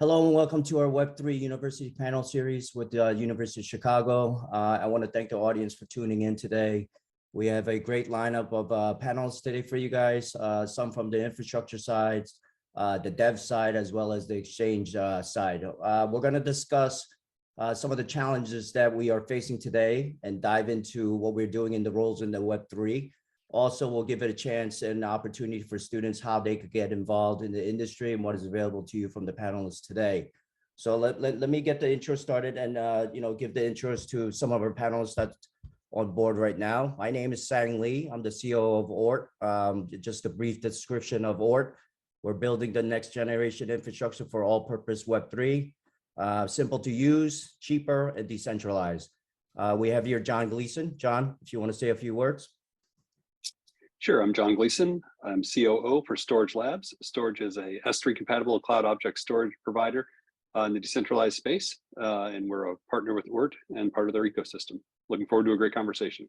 Hello and welcome to our Web3 University panel series with the University of Chicago. I want to thank the audience for tuning in today. We have a great lineup of panels today for you guys, some from the infrastructure side, the dev side, as well as the exchange side. We're going to discuss some of the challenges that we are facing today and dive into what we're doing in the roles in the Web3. Also, we'll give it a chance and opportunity for students how they could get involved in the industry and what is available to you from the panelists today. So let me get the intro started and give the intros to some of our panelists that's on board right now. My name is Sang Lee. I'm the CEO of Oort. Just a brief description of Oort. We're building the next generation infrastructure for all-purpose Web3. Simple to use, cheaper, and decentralized. We have here John Gleason. John, if you want to say a few words. Sure, I'm John Gleason. I'm COO for Storj Labs. Storj is a S3 compatible cloud object storage provider in the decentralized space, and we're a partner with Oort and part of their ecosystem. Looking forward to a great conversation.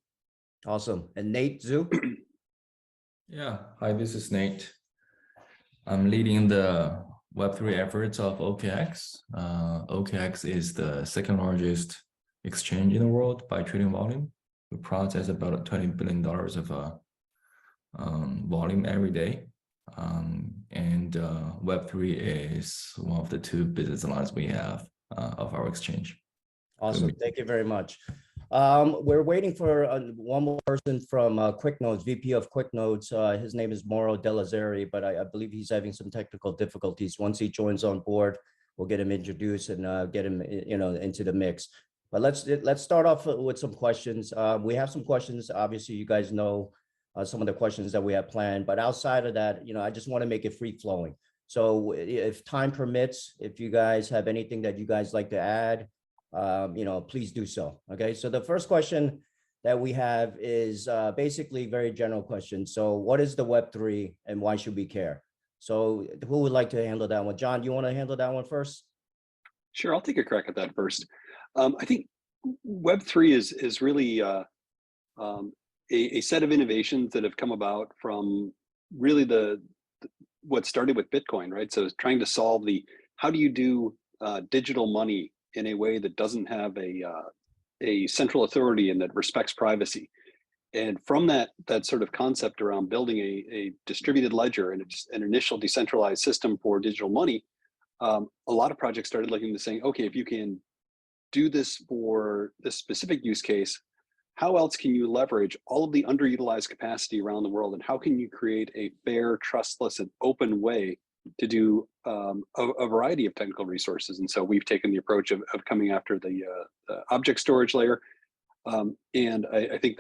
Awesome. And Nate Zhu? Yeah, hi, this is Nate. I'm leading the Web3 efforts of OKX. OKX is the second largest exchange in the world by trading volume. We process about $20 billion of volume every day. And Web3 is one of the two business lines we have of our exchange. Awesome, thank you very much. We're waiting for one more person from QuickNotes, VP of QuickNotes. His name is Mauro Delazzari, but I believe he's having some technical difficulties. Once he joins on board, we'll get him introduced and get him into the mix. But let's start off with some questions. We have some questions. Obviously, you guys know some of the questions that we have planned, but outside of that, I just want to make it free flowing. So if time permits, if you guys have anything that you guys like to add, please do so. Okay, so the first question that we have is basically very general question. So what is the Web3 and why should we care? So who would like to handle that one? John, do you want to handle that one first? Sure, I'll take a crack at that first. I think Web3 is really a set of innovations that have come about from really what started with Bitcoin, right? So trying to solve how do you do digital money in a way that doesn't have a central authority and that respects privacy. And from that sort of concept around building a distributed ledger and an initial decentralized system for digital money, a lot of projects started looking to saying, okay, if you can do this for this specific use case, how else can you leverage all of the underutilized capacity around the world, and how can you create a fair, trustless, and open way to do a variety of technical resources? And so we've taken the approach of coming after the object storage layer, and I think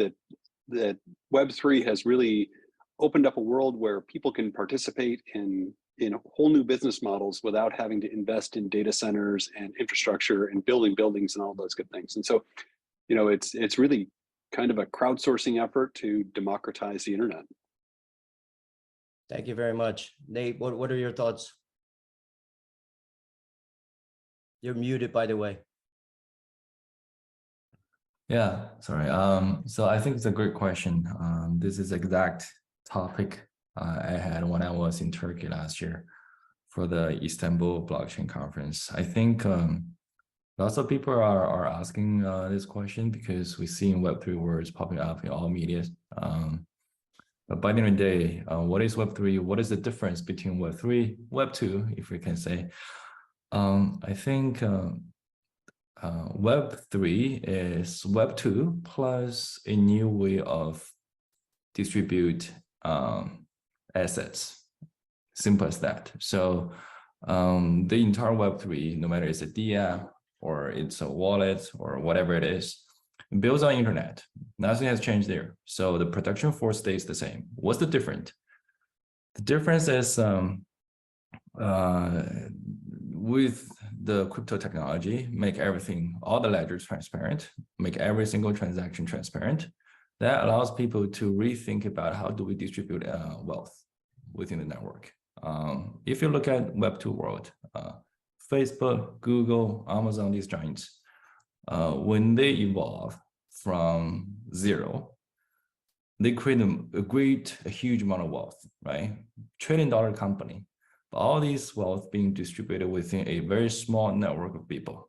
that Web3 has really opened up a world where people can participate in whole new business models without having to invest in data centers and infrastructure and building buildings and all those good things. And so, it's really kind of a crowdsourcing effort to democratize the internet. Thank you very much. Nate, what are your thoughts? You're muted, by the way. Yeah, sorry. So I think it's a great question. This is the exact topic I had when I was in Turkey last year for the Istanbul blockchain conference. I think lots of people are asking this question because we're seeing Web3 words popping up in all media. But by the end of the day, what is Web3? What is the difference between Web3, Web2, if we can say? I think Web3 is Web2 plus a new way of distribute assets. Simple as that. So the entire Web3, no matter it's a DApp or it's a wallet or whatever it is, it builds on internet. Nothing has changed there. So the production force stays the same. What's the difference? The difference is with the crypto technology, make everything, all the ledgers transparent, make every single transaction transparent. That allows people to rethink about how do we distribute wealth within the network. If you look at Web2 world, Facebook, Google, Amazon, these giants, when they evolve from zero, they create a huge amount of wealth, right? $1 trillion company. but all these wealth being distributed within a very small network of people.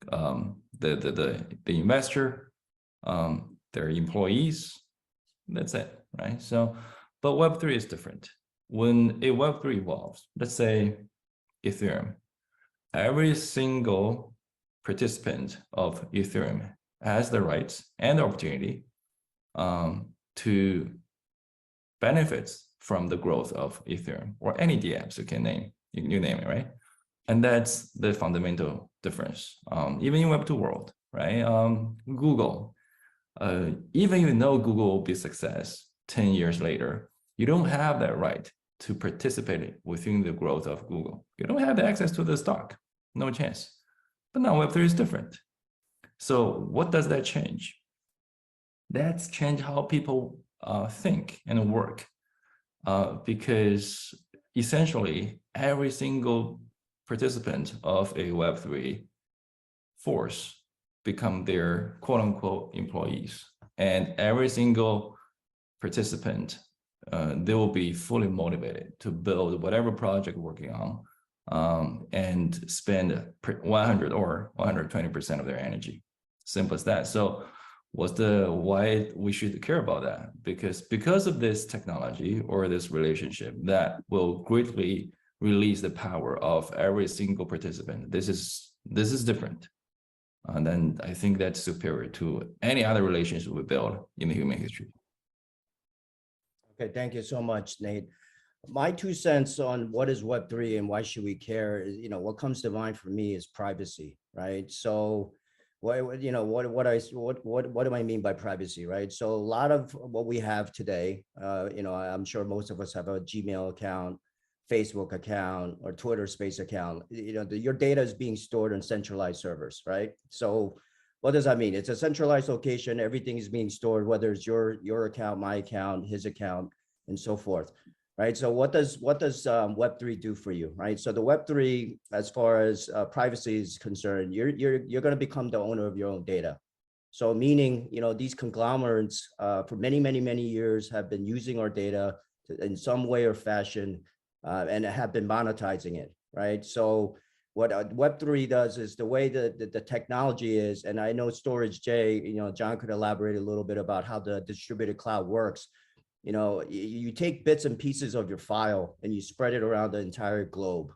The investor, their employees, that's it, right? So, but Web3 is different. When a Web3 evolves, let's say Ethereum, every single participant of Ethereum has the rights and the opportunity to benefit from the growth of Ethereum or any dApps you can name, you name it, right? And that's the fundamental difference. Even in Web2 world, right? Google, even you know Google will be a success 10 years later, you don't have that right to participate within the growth of Google. You don't have the access to the stock, no chance. But now Web3 is different. So what does that change? That's change how people think and work, because essentially every single participant of a Web3 force become their quote unquote employees, and every single participant, they will be fully motivated to build whatever project working on, and spend 100 or 120% of their energy. Simple as that. So what's why we should care about that? Because of this technology or this relationship that will greatly release the power of every single participant. This is different. And then I think that's superior to any other relationship we build in the human history. Okay, thank you so much, Nate. My 2 cents on what is Web3 and why should we care is, what comes to mind for me is privacy, right? So what do I mean by privacy, right? So a lot of what we have today, I'm sure most of us have a Gmail account, Facebook account, or Twitter Space account. Your data is being stored on centralized servers, right? So what does that mean? It's a centralized location. Everything is being stored, whether it's your account, my account, his account, and so forth, right? So what does Web3 do for you, right? So the Web3, as far as privacy is concerned, you're going to become the owner of your own data. So meaning, these conglomerates for many years have been using our data in some way or fashion, and have been monetizing it, right? So what Web3 does is the way that the technology is, and I know Storj J, John could elaborate a little bit about how the distributed cloud works. You take bits and pieces of your file and you spread it around the entire globe,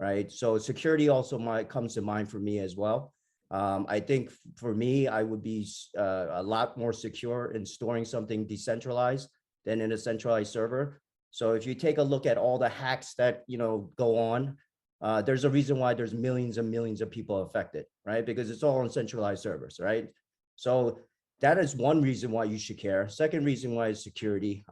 right? So security also comes to mind for me as well. I think for me, I would be a lot more secure in storing something decentralized than in a centralized server. So if you take a look at all the hacks that go on, there's a reason why there's millions and millions of people affected, right? Because it's all on centralized servers, right? So that is one reason why you should care. Second reason why is security.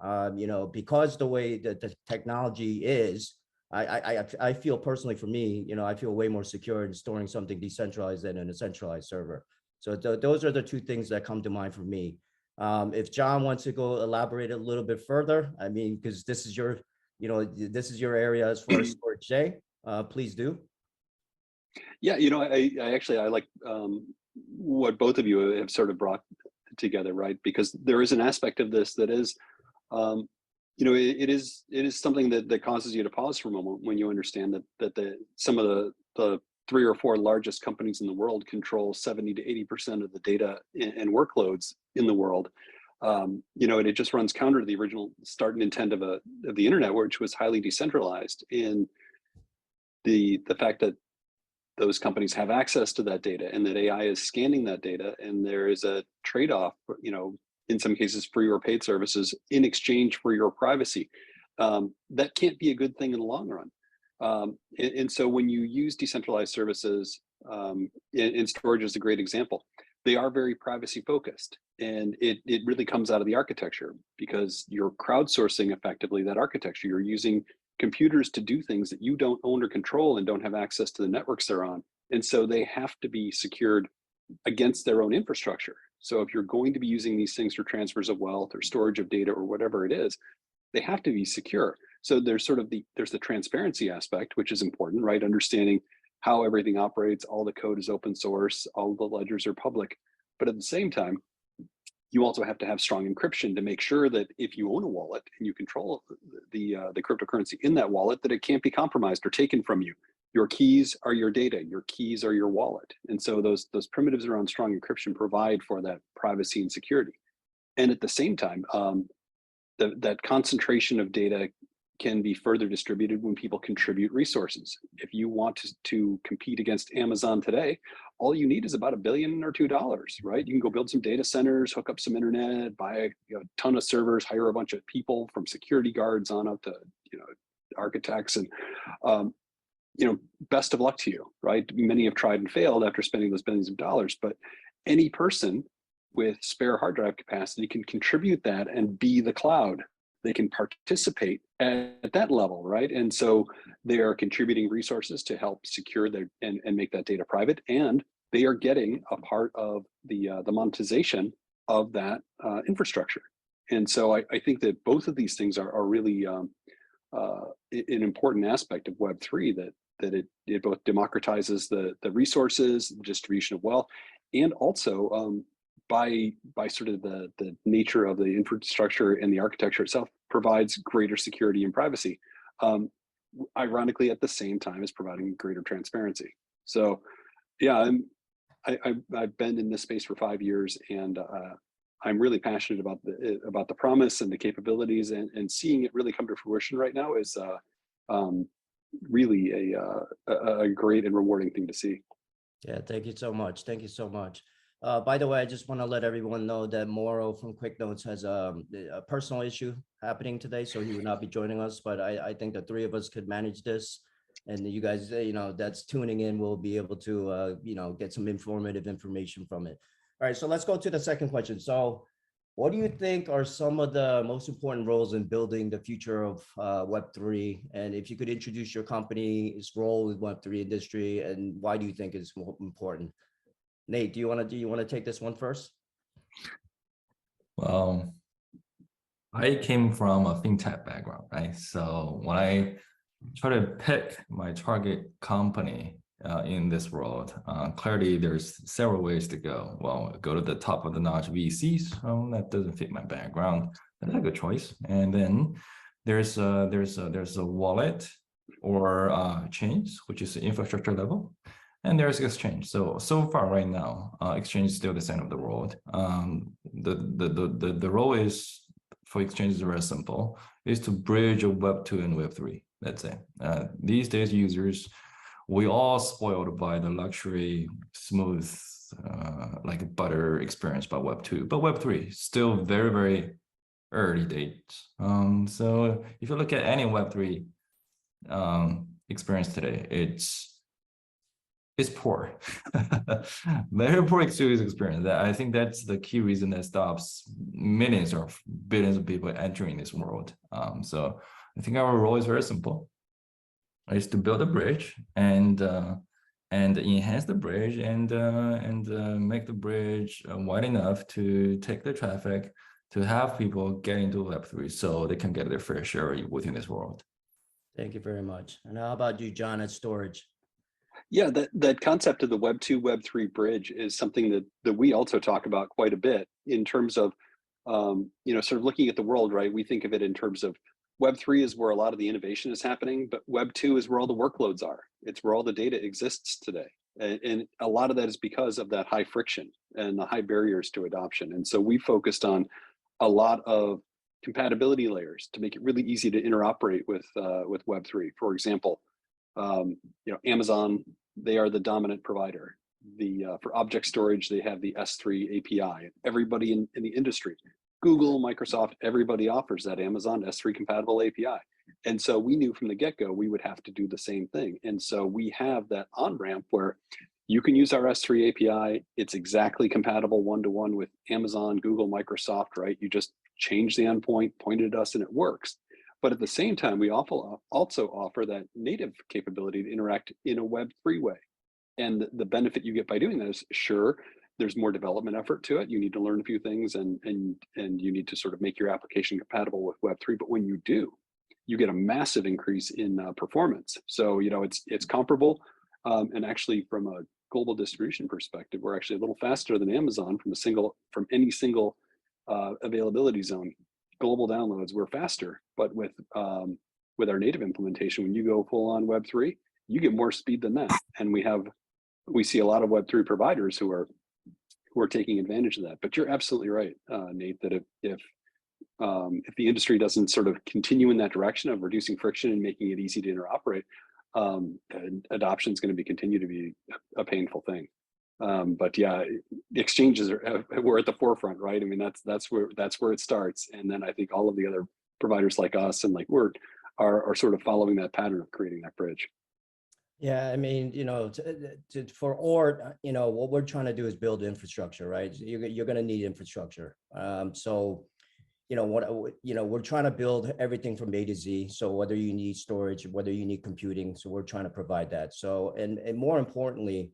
Because the way that the technology is, I feel personally for me, I feel way more secure in storing something decentralized than in a centralized server. So those are the 2 things that come to mind for me. If John wants to go elaborate a little bit further, I mean, because this is your area as far as Storj J, please do. Yeah, I like what both of you have sort of brought together, right? Because there is an aspect of this that is, it is something that causes you to pause for a moment when you understand that some of the 3 or 4 largest companies in the world control 70 to 80% of the data and workloads in the world. And it just runs counter to the original start and intent of the internet, which was highly decentralized. And the fact that those companies have access to that data and that AI is scanning that data, and there is a trade-off, in some cases free or paid services in exchange for your privacy. That can't be a good thing in the long run. And so when you use decentralized services, and Storj is a great example, they are very privacy focused, and it really comes out of the architecture, because you're crowdsourcing effectively that architecture. You're using computers to do things that you don't own or control and don't have access to the networks they're on. And so they have to be secured against their own infrastructure. So if you're going to be using these things for transfers of wealth or storage of data or whatever it is, they have to be secure. So there's there's the transparency aspect, which is important, right? Understanding how everything operates, all the code is open source, all the ledgers are public. But at the same time, you also have to have strong encryption to make sure that if you own a wallet and you control the cryptocurrency in that wallet, that it can't be compromised or taken from you. Your keys are your data. Your keys are your wallet. And so those primitives around strong encryption provide for that privacy and security. And at the same time, that concentration of data can be further distributed when people contribute resources. If you want to compete against Amazon today, all you need is about $1 billion or $2, right? You can go build some data centers, hook up some internet, buy a ton of servers, hire a bunch of people from security guards on up to architects, and best of luck to you, right? Many have tried and failed after spending those billions of dollars, but any person with spare hard drive capacity can contribute that and be the cloud. They can participate at that level, right? And so they are contributing resources to help secure their and make that data private, and they are getting a part of the monetization of that infrastructure. And so I think that both of these things are really an important aspect of Web3, that it both democratizes the resources, the distribution of wealth, and also by sort of the nature of the infrastructure and the architecture itself, provides greater security and privacy, ironically at the same time as providing greater transparency. So yeah, I've been in this space for 5 years, and I'm really passionate about the promise and the capabilities, and seeing it really come to fruition right now is really a great and rewarding thing to see. Yeah, thank you so much. Thank you so much. By the way, I just want to let everyone know that Mauro from QuickNotes has a personal issue happening today, so he will not be joining us. But I think the three of us could manage this, and you guys, that's tuning in, will be able to, get some informative information from it. All right, so let's go to the second question. So, what do you think are some of the most important roles in building the future of Web3? And if you could introduce your company's role in Web3 industry, and why do you think it's more important? Nate, do you want to take this one first? Well, I came from a fintech background, right? So when I try to pick my target company in this world, clearly there's several ways to go. Well, go to the top of the notch VCs. That doesn't fit my background. That's a good choice. And then there's a wallet or chains, which is the infrastructure level. And there's exchange. So far right now, exchange is still the center of the world. The role is for exchange is very simple, is to bridge a Web 2 and Web 3. That's it. These days, users, we all spoiled by the luxury, smooth, like butter experience by Web 2, but Web 3 still very, very early days. So if you look at any Web 3 experience today, it's poor. Very poor experience. I think that's the key reason that stops millions or billions of people entering this world. So I think our role is very simple. It's to build a bridge and enhance the bridge and make the bridge wide enough to take the traffic, to have people get into Web3 so they can get their fair share within this world. Thank you very much. And how about you, John, at Storj? Yeah, that concept of the Web 2, Web 3 bridge is something that we also talk about quite a bit in terms of, sort of looking at the world, right? We think of it in terms of Web 3 is where a lot of the innovation is happening, but Web 2 is where all the workloads are. It's where all the data exists today. And a lot of that is because of that high friction and the high barriers to adoption. And so we focused on a lot of compatibility layers to make it really easy to interoperate with Web 3. For example, Amazon, they are the dominant provider. For object storage, they have the S3 API. Everybody in the industry, Google, Microsoft, everybody offers that Amazon S3 compatible API. And so we knew from the get-go we would have to do the same thing. And so we have that on-ramp where you can use our S3 API. It's exactly compatible one-to-one with Amazon, Google, Microsoft, right? You just change the endpoint, point it at us, and it works. But at the same time, we also offer that native capability to interact in a Web3 way. And the benefit you get by doing that is, sure, there's more development effort to it. You need to learn a few things and you need to sort of make your application compatible with Web3. But when you do, you get a massive increase in performance. So, it's comparable. And actually, from a global distribution perspective, we're actually a little faster than Amazon from any single availability zone. global downloads were faster, but with our native implementation, when you go full on Web3, you get more speed than that. And we see a lot of Web3 providers who are taking advantage of that. But you're absolutely right, Nate, that if the industry doesn't sort of continue in that direction of reducing friction and making it easy to interoperate, adoption is going to continue to be a painful thing. But yeah, the exchanges we're at the forefront, right? I mean, that's where it starts, and then I think all of the other providers like us and like Oort are sort of following that pattern of creating that bridge. Yeah, I mean, for Oort, what we're trying to do is build infrastructure, right? You're going to need infrastructure. So, we're trying to build everything from A to Z. So whether you need storage, whether you need computing, so we're trying to provide that. So, and more importantly,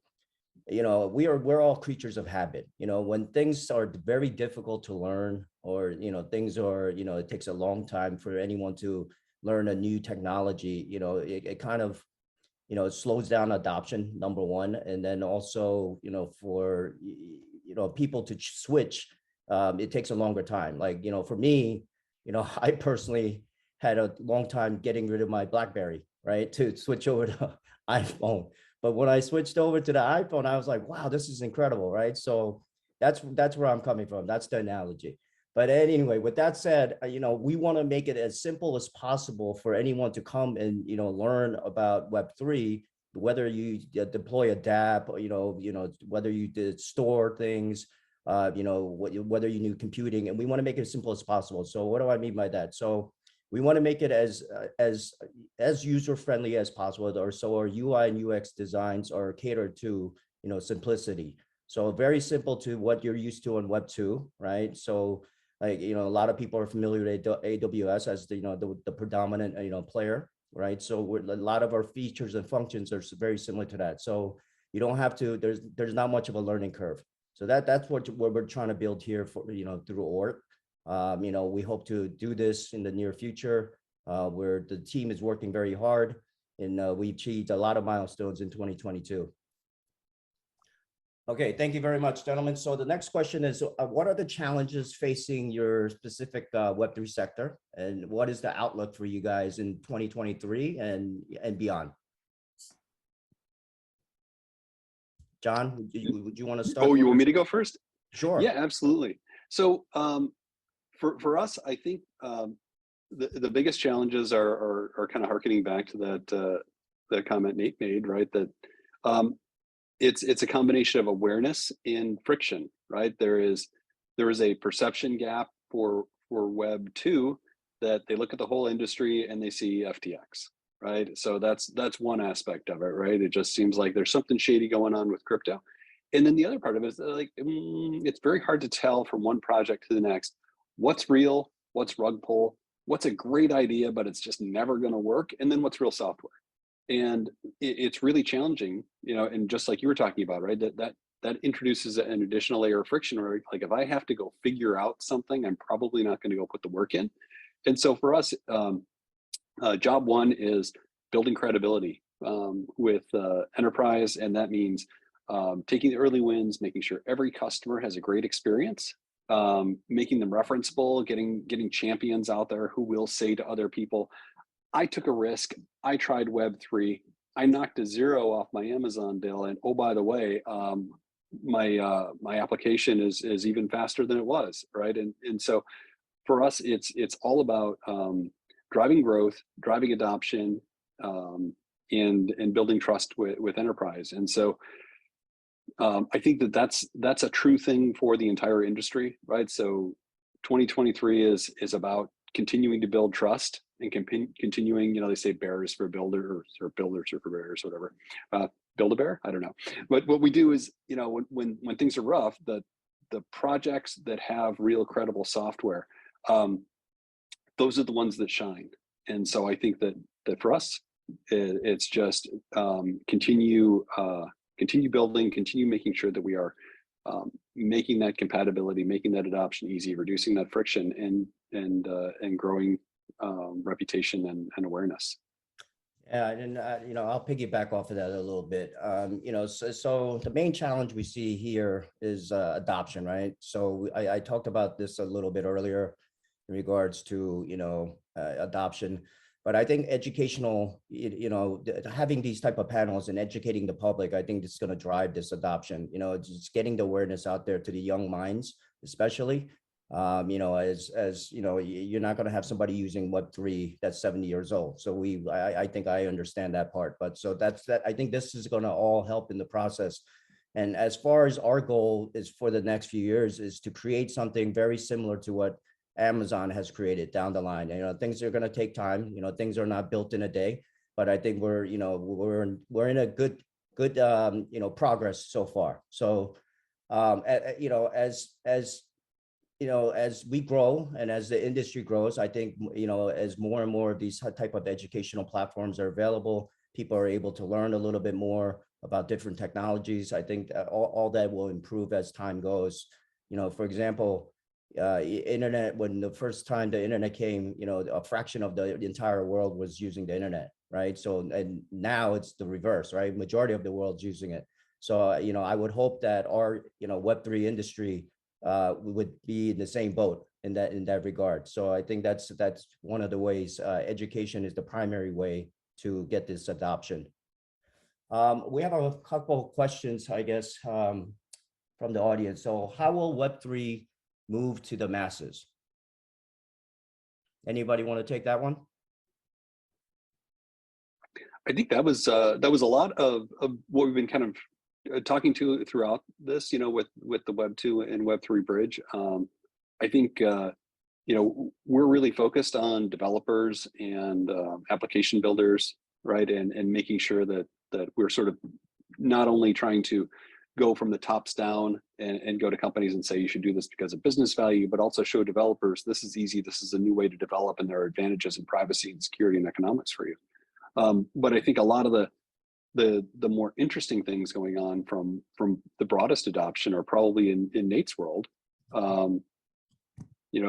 we're all creatures of habit. When things are very difficult to learn, or things are, it takes a long time for anyone to learn a new technology, it kind of it slows down adoption, number one. And then also, for, people to switch, it takes a longer time. Like, for me, I personally had a long time getting rid of my BlackBerry, right? To switch over to iPhone. But when I switched over to the iPhone, I was like, wow, this is incredible, right? So that's where I'm coming from. That's the analogy. But anyway, with that said, we want to make it as simple as possible for anyone to come and, learn about Web3, whether you deploy a dApp, or, whether you did store things, whether you need computing, and we want to make it as simple as possible. So what do I mean by that? So we want to make it as user-friendly as possible, or so our UI and UX designs are catered to, simplicity. So very simple to what you're used to on Web 2, right? So like, a lot of people are familiar with AWS as the predominant, player, right? So a lot of our features and functions are very similar to that. So you don't have to, there's not much of a learning curve. So that's what we're trying to build here for, through Oort. We hope to do this in the near future, where the team is working very hard, and we achieved a lot of milestones in 2022. Okay, thank you very much, gentlemen. So the next question is, what are the challenges facing your specific Web3 sector, and what is the outlook for you guys in 2023 and beyond? John, would you want to start? Oh, you want me to go first? Sure. Yeah, absolutely. So for us, I think the biggest challenges are kind of harkening back to that comment Nate made, right? That it's a combination of awareness and friction, right? There is a perception gap for Web 2 that they look at the whole industry and they see FTX, right? So that's one aspect of it, right? It just seems like there's something shady going on with crypto. And then the other part of it is like, it's very hard to tell from one project to the next, what's real, what's rug pull, what's a great idea, but it's just never going to work, and then what's real software. And it's really challenging, and just like you were talking about, right, that introduces an additional layer of friction, where like, if I have to go figure out something, I'm probably not going to go put the work in. And so for us, job one is building credibility with enterprise, and that means taking the early wins, making sure every customer has a great experience, making them referenceable, getting champions out there who will say to other people, I took a risk, I tried Web3, I knocked a 0 off my Amazon bill, and oh, by the way, my application is even faster than it was, right? And so for us, it's all about driving growth, driving adoption, and building trust with enterprise. And so I think that's a true thing for the entire industry, right? So 2023 is about continuing to build trust and continuing, they say bears for builders or builders are for bears, whatever. Build a bear? I don't know. But what we do is, when things are rough, the projects that have real credible software, those are the ones that shine. And so I think that for us, it's just continue building, continue making sure that we are making that compatibility, making that adoption easy, reducing that friction, and growing reputation and awareness. Yeah, and I'll piggyback off of that a little bit. So the main challenge we see here is adoption, right? So I talked about this a little bit earlier. in regards to, adoption. But I think educational, having these type of panels and educating the public, I think it's going to drive this adoption. Just getting the awareness out there to the young minds, especially. As you're not going to have somebody using Web3 that's 70 years old. So I think I understand that part. But so that's that. I think this is going to all help in the process. And as far as our goal is for the next few years is to create something very similar to what Amazon has created down the line. Things are going to take time. Things are not built in a day. But I think we're in a good progress so far. So as we grow and as the industry grows, I think, as more and more of these type of educational platforms are available, people are able to learn a little bit more about different technologies. I think all that will improve as time goes. For example, internet, when the first time the internet came, a fraction of the entire world was using the internet, right? So, and now it's the reverse, right? Majority of the world's using it. So, I would hope that our, Web3 industry would be in the same boat in that regard. So I think that's one of the ways. Education is the primary way to get this adoption. We have a couple of questions, I guess, from the audience. So how will Web3 move to the masses? Anybody want to take that one? I think that was a lot of what we've been kind of talking to throughout this, with the Web2 and Web3 bridge. I think, we're really focused on developers and application builders, right? And making sure that we're sort of not only trying to go from the tops down and go to companies and say, you should do this because of business value, but also show developers, this is easy, this is a new way to develop, and there are advantages in privacy and security and economics for you. But I think a lot of the more interesting things going on from the broadest adoption are probably in Nate's world,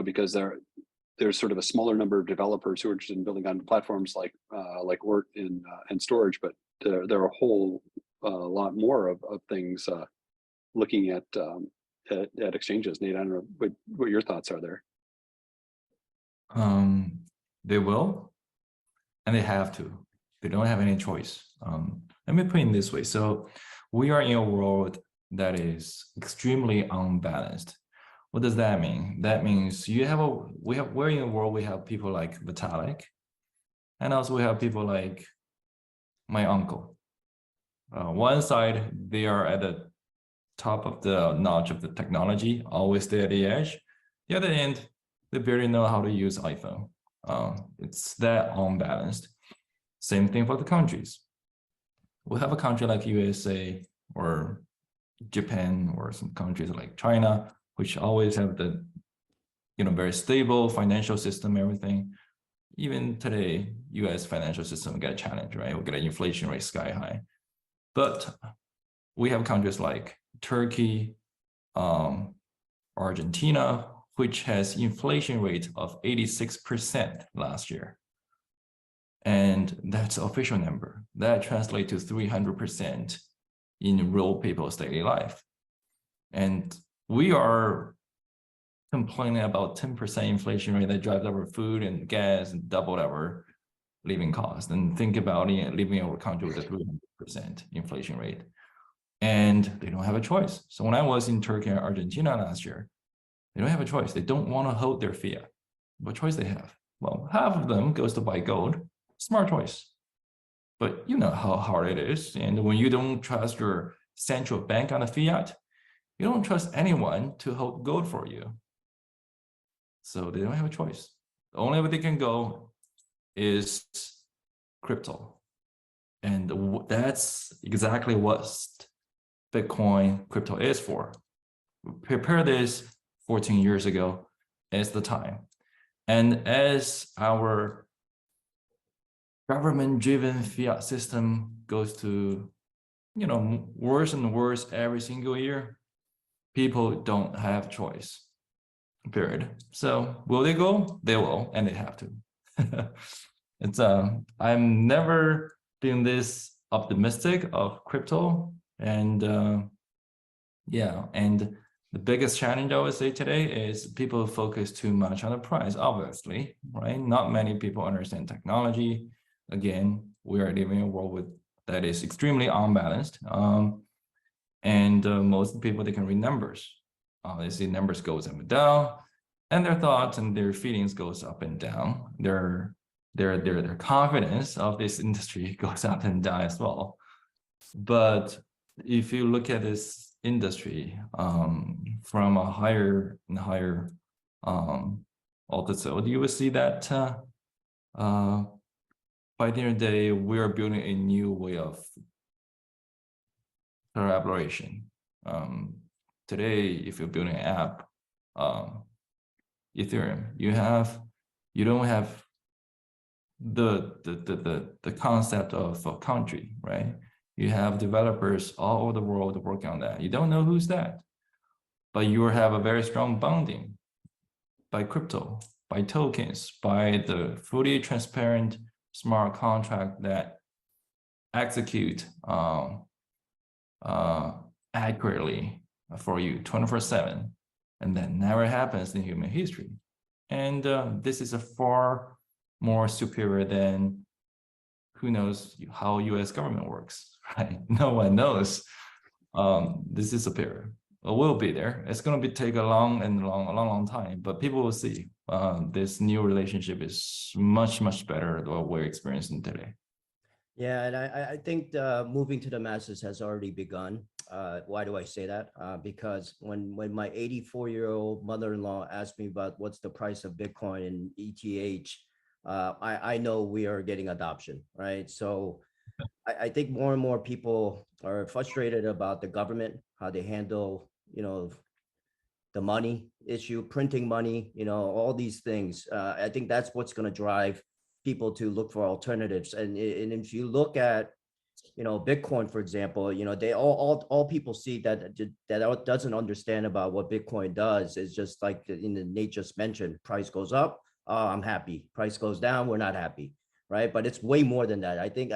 because there's sort of a smaller number of developers who are interested in building on platforms like Oort and Storj, but there are a whole lot more of things looking at exchanges. Nate, I don't know what your thoughts are there. They will, and they have to. They don't have any choice. Let me put it this way. So we are in a world that is extremely unbalanced. What does that mean? That means we're in a world, we have people like Vitalik, and also we have people like my uncle. One side, they are at the top of the notch of the technology, always stay at the edge. The other end, they barely know how to use iPhone. It's that unbalanced. Same thing for the countries. We have a country like USA or Japan or some countries like China, which always have the very stable financial system, everything. Even today, US financial system get challenged, right? We get an inflation rate sky high. But we have countries like Turkey, Argentina, which has inflation rate of 86% last year. And that's official number. That translates to 300% in real people's daily life. And we are complaining about 10% inflation rate that drives our food and gas and doubled our living cost. And think about living in our country with a 300% inflation rate. And they don't have a choice. So when I was in Turkey and Argentina last year, they don't have a choice. They don't want to hold their fiat. What choice they have? Well, half of them goes to buy gold. Smart choice. But you know how hard it is. And when you don't trust your central bank on a fiat, you don't trust anyone to hold gold for you. So they don't have a choice. The only way they can go is crypto. And that's exactly what Bitcoin crypto is for. We prepared this 14 years ago. It's the time. And as our government-driven fiat system goes to, worse and worse every single year, people don't have choice, period. So will they go? They will, and they have to. I'm never been this optimistic of crypto, and and The biggest challenge I would say today is people focus too much on the price, obviously, right? Not many people understand technology. Again, we are living in a world that is extremely unbalanced. And most people, they can read numbers. They see numbers goes up and down, and their thoughts and their feelings goes up and down. Their confidence of this industry goes up and down as well. But if you look at this industry from a higher and higher altitude, you will see that by the end of the day, we are building a new way of collaboration. Today, if you're building an app, Ethereum, you don't have the concept of a country, right? You have developers all over the world working on that. You don't know who's that, but you have a very strong bonding by crypto, by tokens, by the fully transparent smart contract that execute accurately for you 24/7, and that never happens in human history. And this is a far more superior than who knows how US government works, right? No one knows. This is superior. It will be there. It's going to take a long time, but people will see this new relationship is much better than what we're experiencing today. Yeah, and I think moving to the masses has already begun. Why do I say that? Because when my 84-year-old mother-in-law asked me about what's the price of Bitcoin and ETH, I know we are getting adoption, right? So I think more and more people are frustrated about the government, how they handle, the money issue, printing money, all these things. I think that's what's going to drive people to look for alternatives. And if you look at, Bitcoin, for example, they all people see that doesn't understand about what Bitcoin does is just like Nate just mentioned, price goes up, I'm happy. Price goes down, we're not happy, right? But it's way more than that. I think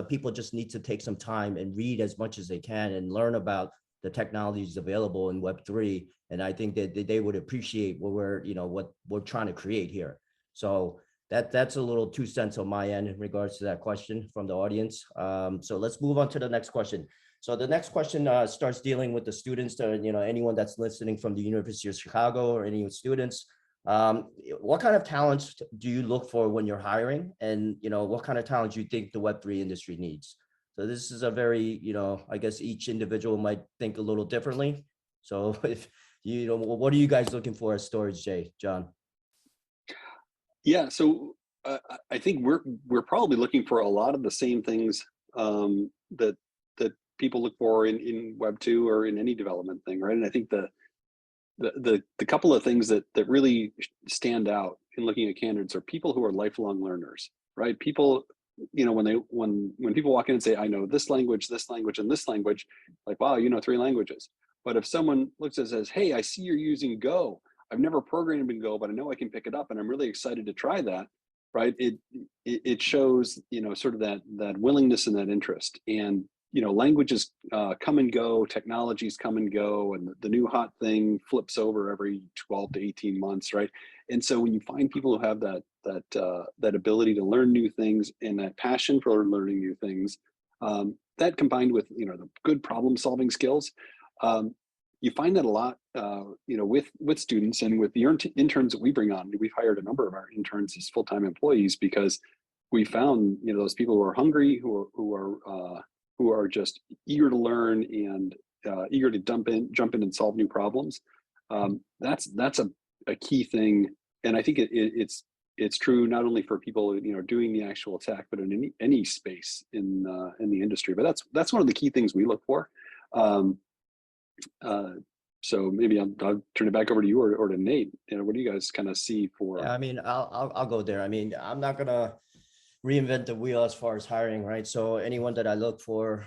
people just need to take some time and read as much as they can and learn about the technologies available in Web3. And I think that they would appreciate what we're trying to create here. So that's a little 2 cents on my end in regards to that question from the audience. So let's move on to the next question. So the next question starts dealing with the students, anyone that's listening from the University of Chicago or any students. What kind of talents do you look for when you're hiring? And, what kind of talents do you think the Web3 industry needs? So this is a very, I guess each individual might think a little differently. So if, what are you guys looking for as Storj, Jay, John? Yeah, so I think we're probably looking for a lot of the same things that people look for in Web2 or in any development thing, right? And I think the couple of things that really stand out in looking at candidates are people who are lifelong learners, right? People, when people walk in and say, I know this language, and this language, like, wow, 3 languages. But if someone looks and says, hey, I see you're using Go. I've never programmed in Go, but I know I can pick it up and I'm really excited to try that, right? It shows, sort of that willingness and that interest. And, languages come and go, technologies come and go, and the new hot thing flips over every 12 to 18 months, right? And so when you find people who have that ability to learn new things and that passion for learning new things, that combined with, the good problem solving skills, you find that a lot, with students and with the interns that we bring on. We've hired a number of our interns as full-time employees because we found, those people who are hungry, who are just eager to learn and eager to jump in and solve new problems. That's a key thing, and I think it's true not only for people doing the actual tech, but in any space in the industry. But that's one of the key things we look for. So maybe I'll turn it back over to you or to Nate. What do you guys kind of see for? Yeah, I mean, I'll go there. I mean, I'm not gonna reinvent the wheel as far as hiring, right? So anyone that I look for,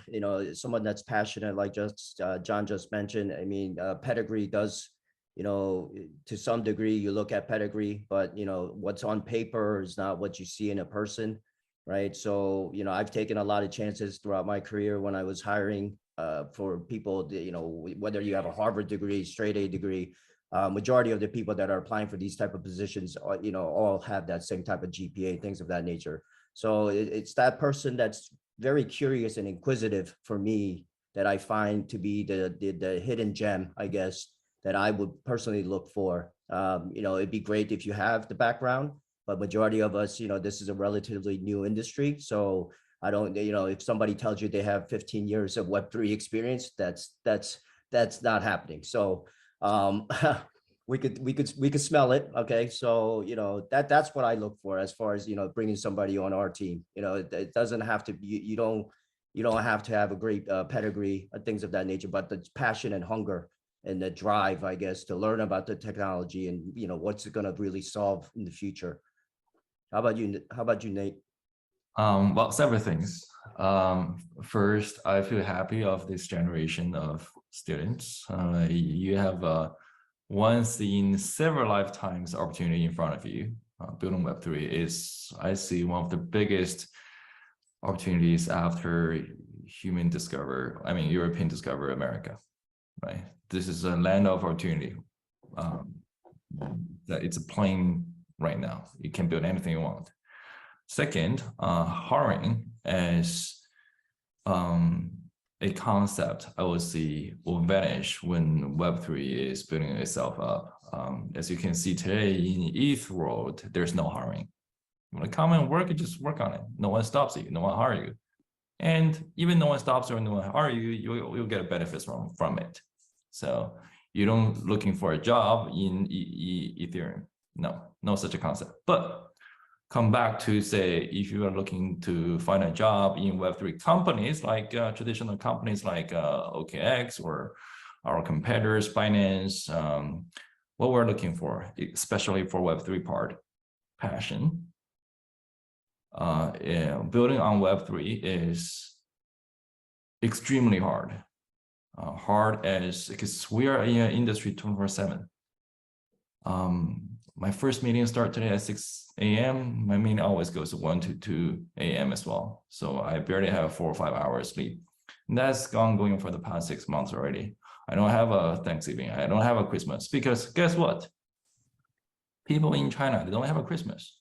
someone that's passionate, like John just mentioned. I mean, pedigree does, to some degree, you look at pedigree, but what's on paper is not what you see in a person, right? So I've taken a lot of chances throughout my career when I was hiring. for people, whether you have a Harvard degree, straight A degree, majority of the people that are applying for these type of positions, all have that same type of GPA, things of that nature. So it's that person that's very curious and inquisitive for me that I find to be the hidden gem, I guess, that I would personally look for. It'd be great if you have the background, but majority of us, this is a relatively new industry. So I don't, if somebody tells you they have 15 years of Web3 experience, that's not happening. So we could smell it. Okay. So, that's what I look for as far as, bringing somebody on our team. It doesn't have to be, you don't have to have a great pedigree and things of that nature, but the passion and hunger and the drive, I guess, to learn about the technology and, what's it going to really solve in the future. How about you, Nate? Well, several things. First, I feel happy of this generation of students. You have once in several lifetimes opportunity in front of you. Building Web3 is, I see, one of the biggest opportunities after European discover America, right? This is a land of opportunity. That it's a plane right now. You can build anything you want. Second, hiring as a concept I would see will vanish when Web3 is building itself up. As you can see today in ETH world, there's no hiring. You want to come and work, you just work on it. No one stops you, no one hire you. And even no one stops you or no one hire you, you'll get benefits from it. So you don't looking for a job in Ethereum. No such a concept. But come back to say, if you are looking to find a job in Web3 companies, like traditional companies like OKX or our competitors, Binance, what we're looking for, especially for Web3 part, passion. Building on Web3 is extremely hard. Because we are in an industry 24/7. My first meeting started today at 6 a.m. My meeting always goes to 1 to 2 a.m. as well. So I barely have 4 or 5 hours sleep. And that's ongoing for the past 6 months already. I don't have a Thanksgiving. I don't have a Christmas because guess what? People in China, they don't have a Christmas.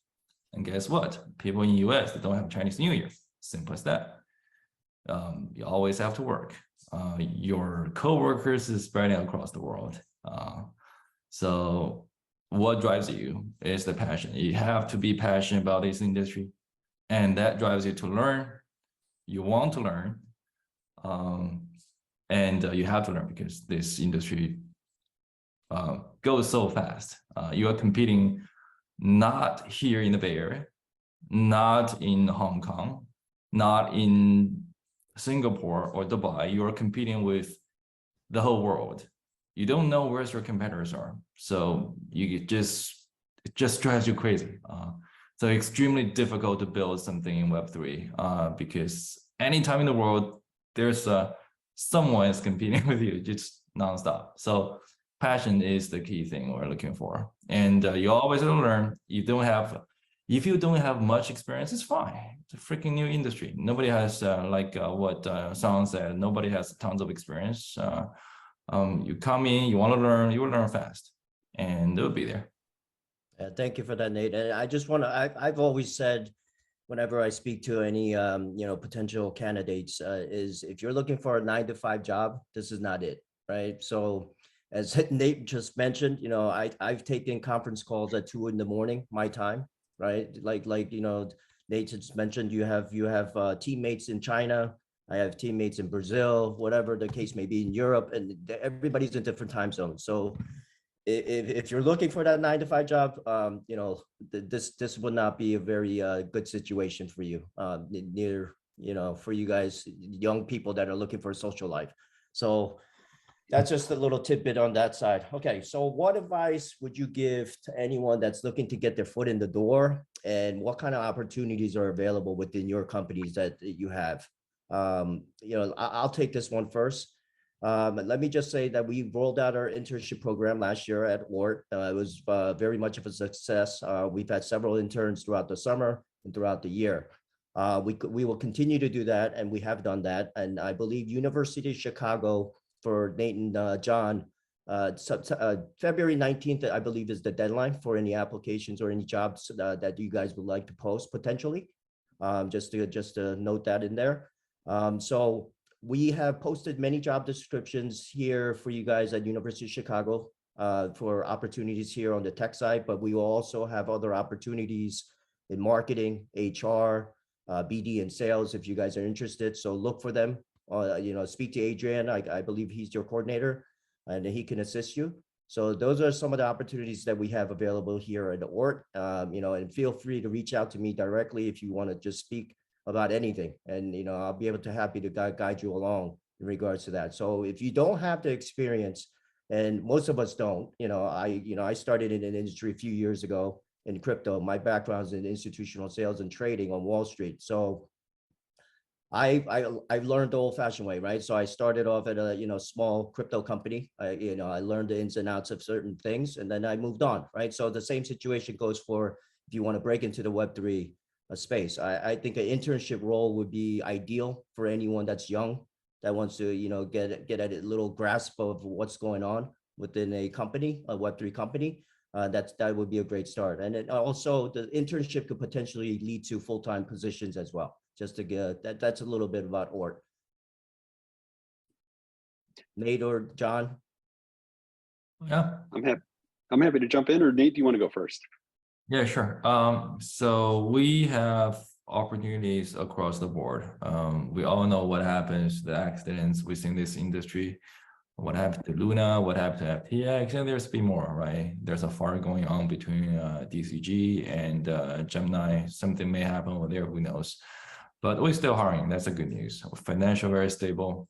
And guess what? People in the US, they don't have Chinese New Year. Simple as that. You always have to work. Your co-workers is spreading across the world. So what drives you is the passion. You have to be passionate about this industry, and that drives you to learn. You want to learn, and you have to learn because this industry goes so fast. You are competing not here in the Bay Area, not in Hong Kong, not in Singapore or Dubai. You are competing with the whole world. You don't know where your competitors are, so it just drives you crazy. So extremely difficult to build something in Web3 because anytime in the world there's someone is competing with you, just nonstop. So passion is the key thing we're looking for, and you always have to learn. If you don't have much experience, it's fine. It's a freaking new industry. Nobody has what Song said. Nobody has tons of experience. You come in, you want to learn, you will learn fast, and they'll be there. Thank you for that, Nate. And I just want to, I've always said, whenever I speak to any, potential candidates, is if you're looking for a 9-to-5 job, this is not it, right? So as Nate just mentioned, I've taken conference calls at 2 a.m, my time, right? Like, Nate just mentioned, you have teammates in China. I have teammates in Brazil, whatever the case may be, in Europe, and everybody's in different time zones. So if you're looking for that 9-to-5 job, this would not be a very good situation for you, near, for you guys, young people that are looking for a social life. So that's just a little tidbit on that side. Okay, so what advice would you give to anyone that's looking to get their foot in the door, and what kind of opportunities are available within your companies that you have? I'll take this one first. Let me just say that we rolled out our internship program last year at Oort. It was very much of a success. We've had several interns throughout the summer and throughout the year. We will continue to do that, and we have done that. And I believe University of Chicago for Nate and John, February 19th, I believe, is the deadline for any applications or any jobs that you guys would like to post potentially. Just to note that in there. So we have posted many job descriptions here for you guys at University of Chicago for opportunities here on the tech side, but we will also have other opportunities in marketing, HR, BD, and sales if you guys are interested. So look for them. Speak to Adrian. I believe he's your coordinator, and he can assist you. So those are some of the opportunities that we have available here at Oort. And feel free to reach out to me directly if you want to just speak about anything. And, I'll be able to happy to guide you along in regards to that. So if you don't have the experience, and most of us don't, I started in an industry a few years ago in crypto. My background is in institutional sales and trading on Wall Street. So I learned the old-fashioned way, right? So I started off at a small crypto company. I learned the ins and outs of certain things, and then I moved on, right? So the same situation goes for if you want to break into the Web3 space. I think an internship role would be ideal for anyone that's young that wants to get at a little grasp of what's going on within a company, a Web3 company. That would be a great start, and it also the internship could potentially lead to full-time positions as well. Just to get that's a little bit about Oort. Nate or John? Yeah. I'm happy to jump in, or Nate, do you want to go first? Yeah, sure. So we have opportunities across the board. We all know what happens, the accidents within this industry, what happened to Luna, what happened to FTX, and there's been more, right? There's a fight going on between DCG and Gemini. Something may happen over there, who knows? But we're still hiring. That's a good news. Financial very stable.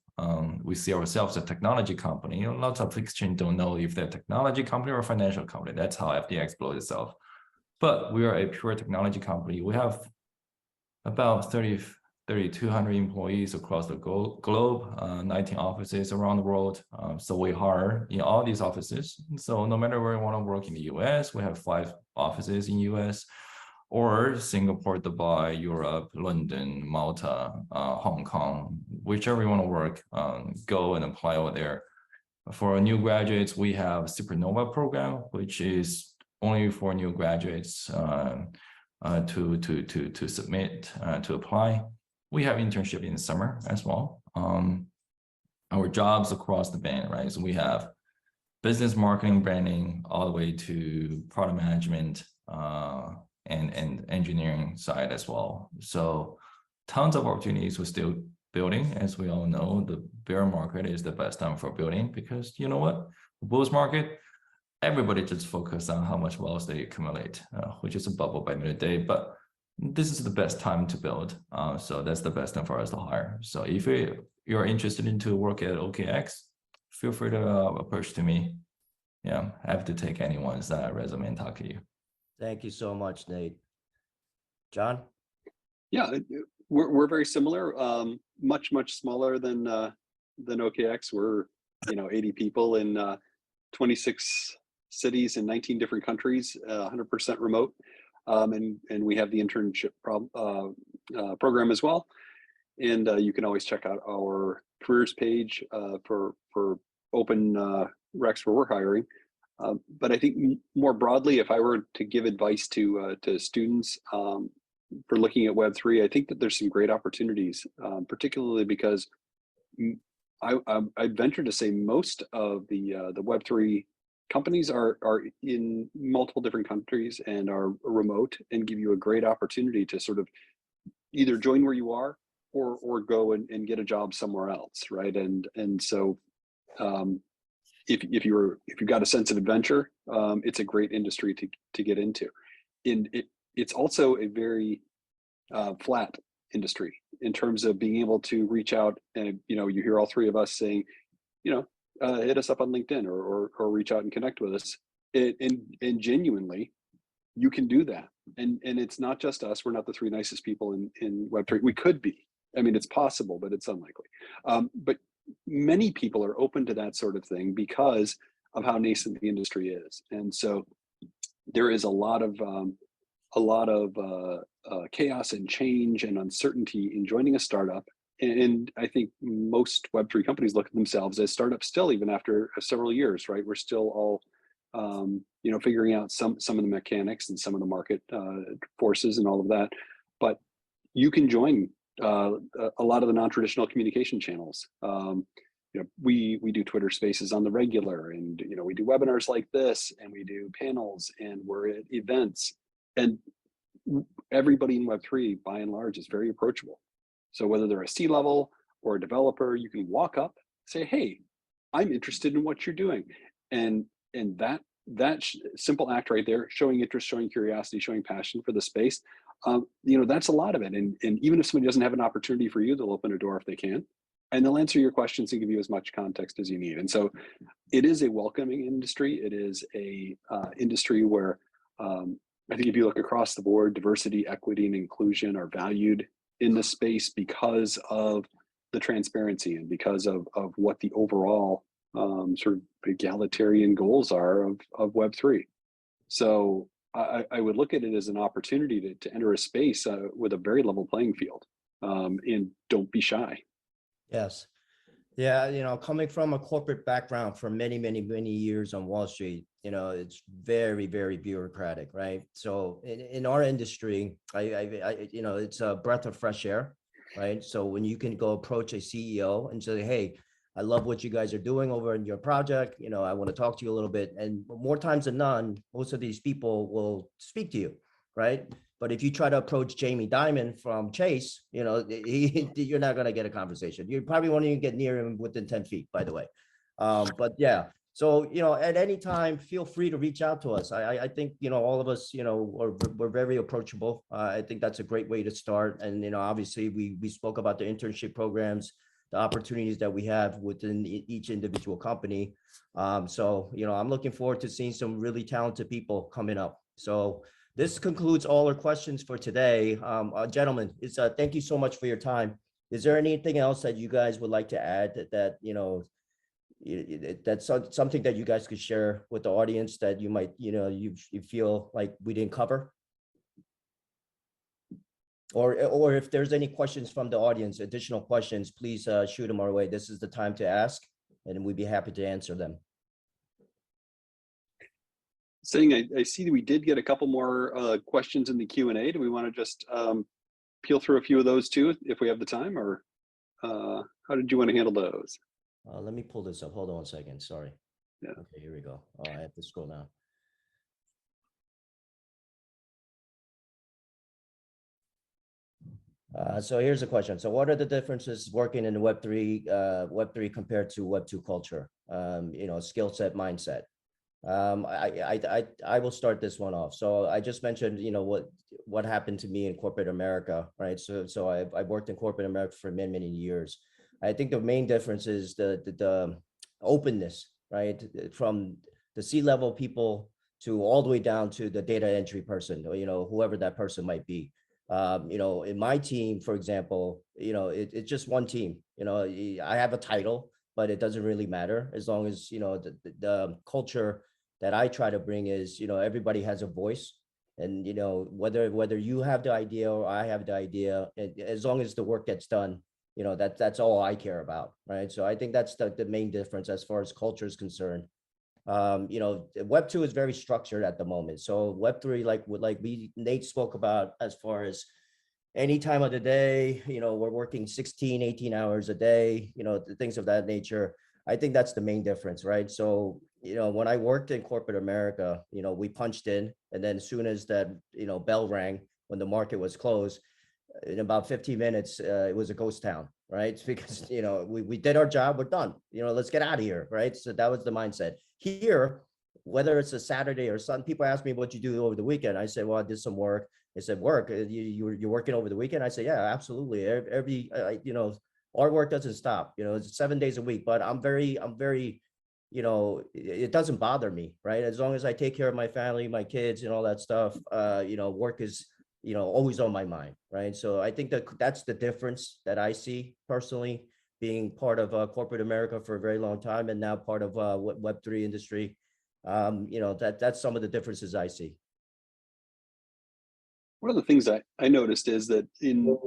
We see ourselves as a technology company. Lots of exchange don't know if they're a technology company or a financial company. That's how FTX blows itself. But we are a pure technology company. We have about 3,200 employees across the globe, 19 offices around the world. So we hire in all these offices. So no matter where you want to work in the US, we have 5 offices in US, or Singapore, Dubai, Europe, London, Malta, Hong Kong, whichever you want to work, go and apply over there. For new graduates, we have Supernova program, which is only for new graduates to submit, to apply. We have internship in the summer as well. Our jobs across the band, right? So we have business marketing, branding, all the way to product management, and engineering side as well. So tons of opportunities. We're still building. As we all know, the bear market is the best time for building, because you know what? The bulls market, everybody just focus on how much wealth they accumulate, which is a bubble by the end of the day. But this is the best time to build. So that's the best time for us to hire. So if you're interested in to work at OKX, feel free to approach to me. Yeah, I have to take anyone's resume and talk to you. Thank you so much, Nate. John? Yeah, we're very similar. Much smaller than OKX. We're 80 people in 26 cities in 19 different countries, 100% remote, and we have the internship program as well. And you can always check out our careers page for open recs where we're hiring. But I think more broadly, if I were to give advice to students for looking at Web3, I think that there's some great opportunities, particularly because I'd venture to say most of the Web3 companies are in multiple different countries and are remote, and give you a great opportunity to sort of either join where you are or go and get a job somewhere else, right? And so if you've got a sense of adventure, it's a great industry to get into. It's also a very flat industry in terms of being able to reach out, and you hear all three of us saying, hit us up on LinkedIn or reach out and connect with us, and genuinely you can do that. And it's not just us. We're not the three nicest people in Web3. We could be. I mean, it's possible, but it's unlikely. But many people are open to that sort of thing because of how nascent the industry is. And so there is a lot of a lot of chaos and change and uncertainty in joining a startup. And I think most Web3 companies look at themselves as startups still, even after several years, right? We're still all, figuring out some of the mechanics and some of the market forces and all of that. But you can join a lot of the non-traditional communication channels. We do Twitter Spaces on the regular, and we do webinars like this, and we do panels, and we're at events, and everybody in Web3 by and large is very approachable. So whether they're a C-level or a developer, you can walk up, say, "Hey, I'm interested in what you're doing," and that simple act right there, showing interest, showing curiosity, showing passion for the space, that's a lot of it. And even if somebody doesn't have an opportunity for you, they'll open a door if they can, and they'll answer your questions and give you as much context as you need. And so it is a welcoming industry. It is a industry where I think if you look across the board, diversity, equity, and inclusion are valued in the space because of the transparency and because of what the overall sort of egalitarian goals are of Web3. So I would look at it as an opportunity to enter a space with a very level playing field, and don't be shy. Yes. Yeah, coming from a corporate background for many, many, many years on Wall Street, it's very, very bureaucratic, right? So in our industry, it's a breath of fresh air, right? So when you can go approach a CEO and say, "Hey, I love what you guys are doing over in your project. I want to talk to you a little bit." And more times than none, most of these people will speak to you, right? But if you try to approach Jamie Dimon from Chase, you're not going to get a conversation. You probably won't even get near him within 10 feet, by the way. But yeah, so, at any time, feel free to reach out to us. I think, all of us, we're very approachable. I think that's a great way to start. And, obviously, we spoke about the internship programs, the opportunities that we have within each individual company. So, I'm looking forward to seeing some really talented people coming up. So this concludes all our questions for today. Gentlemen, thank you so much for your time. Is there anything else that you guys would like to add that's something that you guys could share with the audience that you might, you feel like we didn't cover? Or if there's any questions from the audience, additional questions, please shoot them our way. This is the time to ask, and we'd be happy to answer them. Saying I see that we did get a couple more questions in the Q&A. Do we want to just peel through a few of those too, if we have the time, or how did you want to handle those? Let me pull this up. Hold on one second. Sorry. Yeah. Okay, here we go. Oh, I have to scroll down. So here's a question. So what are the differences working in Web3 compared to Web2 culture? Skill set, mindset. I will start this one off. So I just mentioned, what happened to me in corporate America, right? So I've worked in corporate America for many, many years. I think the main difference is the openness, right? From the C-level people to all the way down to the data entry person, or, whoever that person might be. In my team, for example, it's just one team. I have a title, but it doesn't really matter as long as, the culture that I try to bring is, everybody has a voice, and, whether you have the idea or I have the idea, as long as the work gets done, that's all I care about, right? So I think that's the main difference as far as culture is concerned. Web2 is very structured at the moment. So Web3, like Nate spoke about, as far as any time of the day, we're working 16, 18 hours a day, things of that nature. I think that's the main difference, right? So, when I worked in corporate America, we punched in, and then as soon as that, bell rang when the market was closed, in about 15 minutes, it was a ghost town, right? Because, we did our job, we're done, let's get out of here, right? So that was the mindset. Here, whether it's a Saturday or Sunday, people ask me what you do over the weekend. I say, well, I did some work. They said, work, you're working over the weekend? I say, yeah, absolutely. Our work doesn't stop, it's 7 days a week, but I'm very, it doesn't bother me, right? As long as I take care of my family, my kids, and all that stuff, work is, always on my mind, right? So I think that's the difference that I see personally, being part of corporate America for a very long time, and now part of Web3 industry. That's some of the differences I see. one of the things I noticed is that in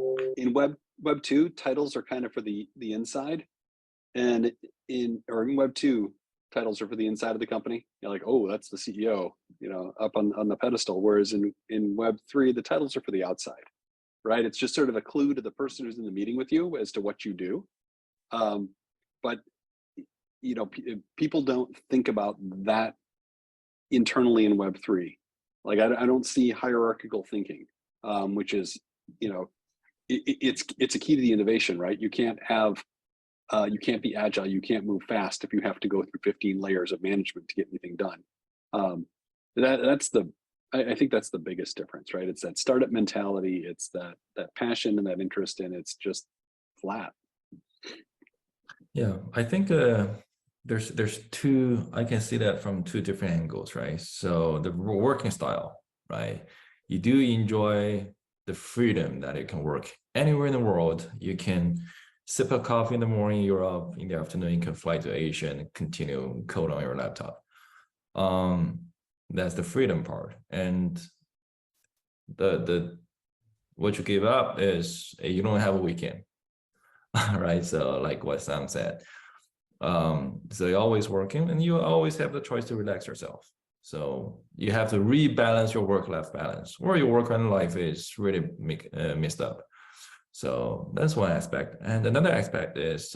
Web 2, titles are kind of for the inside, and in Web 2, titles are for the inside of the company. You're like, oh, that's the CEO, up on the pedestal. Whereas in Web 3, the titles are for the outside, right? It's just sort of a clue to the person who's in the meeting with you as to what you do. But people don't think about that internally in Web 3. Like I don't see hierarchical thinking, which is, it's a key to the innovation, right? You can't be agile, you can't move fast if you have to go through 15 layers of management to get anything done. I think that's the biggest difference, right? It's that startup mentality, it's that passion and that interest, and it's just flat. Yeah, I think there's two, I can see that from two different angles, right? So the working style, right? You do enjoy the freedom that it can work anywhere in the world. You can sip a coffee in the morning, you're up, in the afternoon, you can fly to Asia and continue code on your laptop. That's the freedom part. And the what you give up is you don't have a weekend, right? So like what Sam said. So you're always working and you always have the choice to relax yourself. So you have to rebalance your work-life balance, or your work and life is really messed up. So that's one aspect. And another aspect is